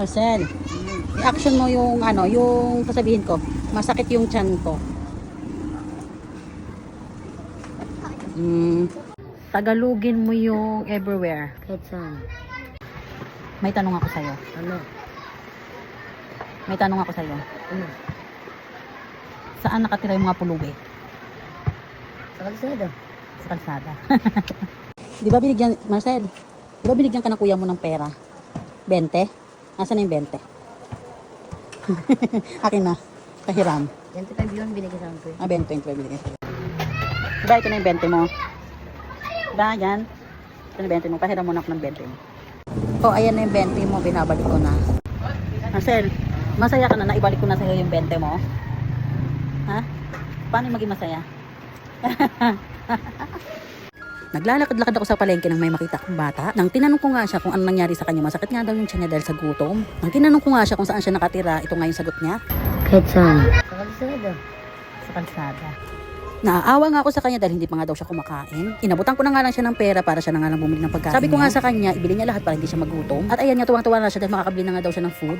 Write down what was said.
Marcel, i-action mo yung ano, yung sasabihin ko. Masakit yung tiyan ko. Tagalogin mo yung everywhere. Kahit saan. May tanong ako sa'yo. Ano? May tanong ako sa'yo. Ano? Saan nakatira yung mga pulubi? Sa kalsada. Sa kalsada. Di ba binigyan, Marcel? Di ba binigyan ka ng kuya mo ng pera? 20? Nasaan na yung 20? Akin na. Kahiram. 25 yun, binigay sa akin. 20 yung binigyan sa'yo. Diba ito na yung 20 mo? Diba yan? Ito na yung 20 mo. Pahiram mo na ako ng 20 mo. Oh, ayan na yung 20 mo. Binabalik ko na. Marcel, masaya ka na. Naibalik ko na sa'yo yung 20 mo. Ha? Paano yung maging masaya? Naglalakad-lakad ako sa palengke nang may makita akong bata. Nang tinanong ko nga siya kung ano nangyari sa kanya, masakit nga daw yung tiyan niya dahil sa gutom. Nang tinanong ko nga siya kung saan siya nakatira, ito nga yung sagot niya. Kahit saan. Sa kalsada. Sa kalsada. Naaawa nga ako sa kanya dahil hindi pa nga daw siya kumakain. Inabutan ko na nga lang siya ng pera para siya na nga lang bumili ng pagkain. Sabi ko nga sa kanya, ibili niya lahat para hindi siya magutom. At ayan nga, tuwang-tuwa na siya dahil makakabili na nga daw siya ng food.